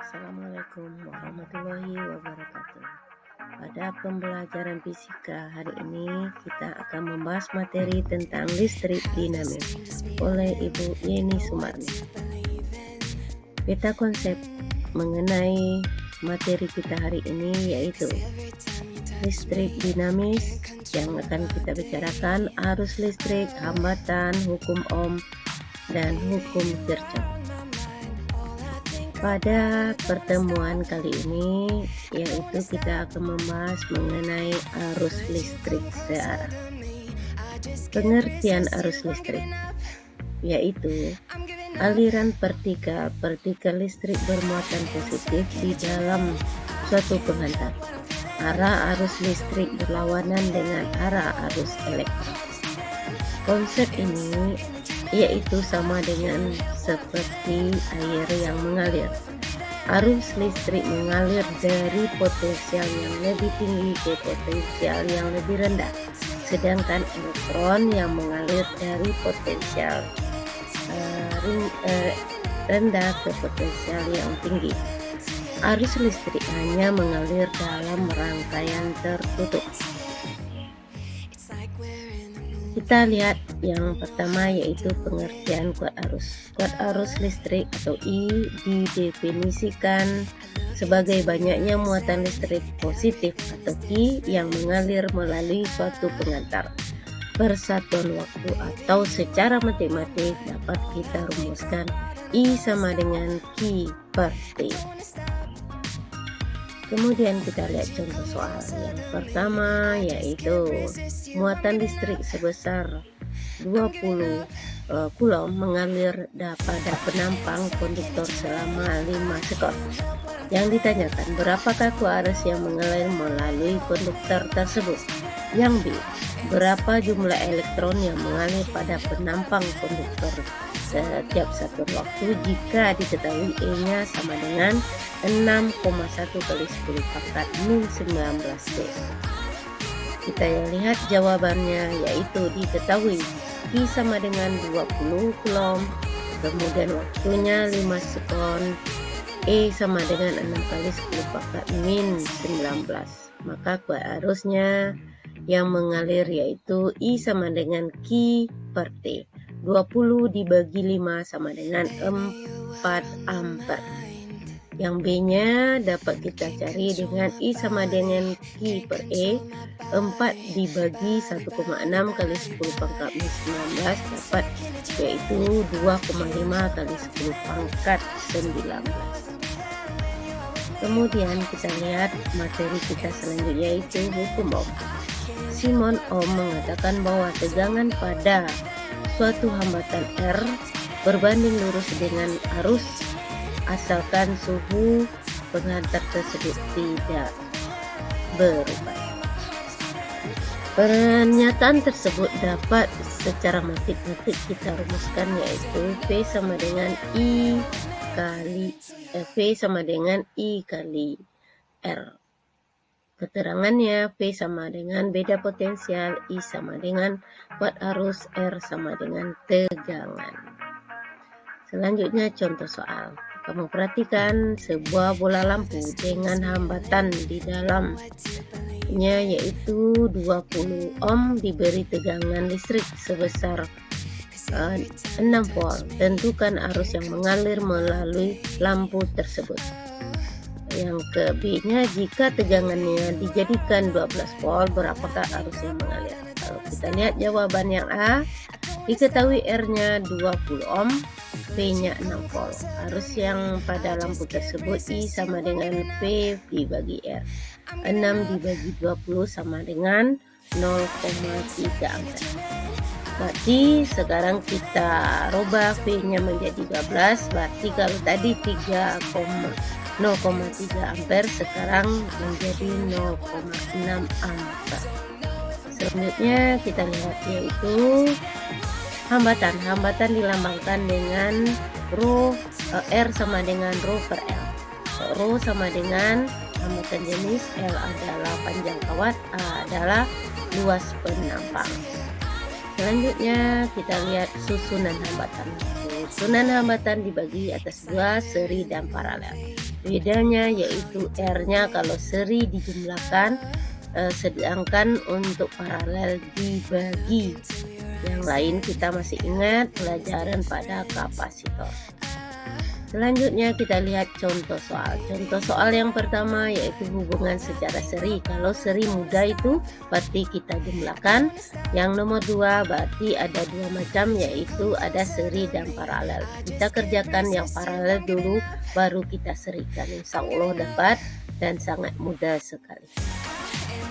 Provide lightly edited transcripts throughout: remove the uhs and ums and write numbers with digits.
Assalamualaikum warahmatullahi wabarakatuh. Pada pembelajaran fisika hari ini kita akan membahas materi tentang listrik dinamis oleh Ibu Yeni Sumarni. Peta konsep mengenai materi kita hari ini yaitu listrik dinamis. Yang akan kita bicarakan arus listrik, hambatan, hukum Ohm, dan hukum Kirchhoff. Pada pertemuan kali ini yaitu kita akan membahas mengenai arus listrik searah. Pengertian arus listrik yaitu aliran partikel listrik bermuatan positif di dalam suatu penghantar. Arah arus listrik berlawanan dengan arah arus elektron. Konsep ini yaitu sama dengan seperti air yang mengalir. Arus listrik mengalir dari potensial yang lebih tinggi ke potensial yang lebih rendah, sedangkan elektron yang mengalir dari potensial rendah ke potensial yang tinggi. Arus listrik hanya mengalir dalam rangkaian tertutup. Kita lihat yang pertama yaitu pengertian kuat arus. Kuat arus listrik atau I didefinisikan sebagai banyaknya muatan listrik positif atau Q yang mengalir melalui suatu pengantar. Persatuan waktu atau secara matematik dapat kita rumuskan I sama dengan Q per T. Kemudian kita lihat contoh soal yang pertama yaitu muatan listrik sebesar 20 Coulomb mengalir pada penampang konduktor selama 5 sekon. Yang ditanyakan berapakah kuat arus yang mengalir melalui konduktor tersebut. Yang B, berapa jumlah elektron yang mengalir pada penampang konduktor setiap satuan waktu jika diketahui E-nya sama dengan 6,1 kali 10 pangkat min 19 T. Kita lihat jawabannya yaitu diketahui Q sama dengan 20 Coulomb, kemudian waktunya 5 sekon, E sama dengan 6 kali 10 pangkat min 19. Maka kuat arusnya yang mengalir yaitu I sama dengan Q per T. 20 dibagi 5 sama dengan 4 ampere. Yang B-nya dapat kita cari dengan I sama dengan Q per E. 4 dibagi 1,6 kali 10 pangkat min 19 dapat yaitu 2,5 kali 10 pangkat 19. Kemudian kita lihat materi kita selanjutnya yaitu hukum Ohm. Simon Ohm mengatakan bahwa tegangan pada suatu hambatan R berbanding lurus dengan arus asalkan suhu penghantar tersebut tidak berubah. Pernyataan tersebut dapat secara matematik kita rumuskan yaitu V sama dengan I kali R. Keterangannya V sama dengan beda potensial, I sama dengan kuat arus, R sama dengan tegangan. Selanjutnya contoh soal. Kamu perhatikan sebuah bola lampu dengan hambatan di dalamnya yaitu 20 ohm diberi tegangan listrik sebesar 6 volt. Tentukan arus yang mengalir melalui lampu tersebut. Yang ke B-nya, jika tegangannya dijadikan 12 volt, berapakah arus yang mengalir? Kalau kita lihat jawaban yang A, diketahui R-nya 20 ohm, P-nya 6 volt. Arus yang pada lampu tersebut I sama dengan P dibagi R. 6 dibagi 20 sama dengan 0,3 ampere. Berarti sekarang kita rubah P-nya menjadi 12. Berarti kalau tadi 0,3 ampere sekarang menjadi 0,6 ampere. Selanjutnya kita lihat yaitu hambatan. Hambatan dilambangkan dengan R sama dengan rho per L. Rho sama dengan hambatan jenis, L adalah panjang kawat, A adalah luas penampang. Selanjutnya kita lihat susunan hambatan. Susunan hambatan dibagi atas dua seri dan paralel. Bedanya yaitu R-nya kalau seri dijumlahkan, sedangkan untuk paralel dibagi. Yang lain kita masih ingat pelajaran pada kapasitor. Selanjutnya kita lihat contoh soal. Contoh soal yang pertama yaitu hubungan secara seri. Kalau seri mudah itu berarti kita jumlahkan. Yang nomor 2 berarti ada dua macam, yaitu ada seri dan paralel. Kita kerjakan yang paralel dulu baru kita serikan. Insya Allah dapat dan sangat mudah sekali.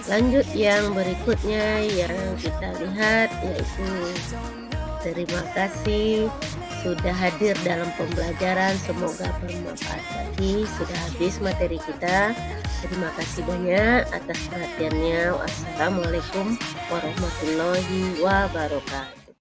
Lanjut yang berikutnya yang kita lihat yaitu terima kasih sudah hadir dalam pembelajaran, semoga bermanfaat. Tadi sudah habis materi kita. Terima kasih banyak atas perhatiannya. Wassalamualaikum warahmatullahi wabarakatuh.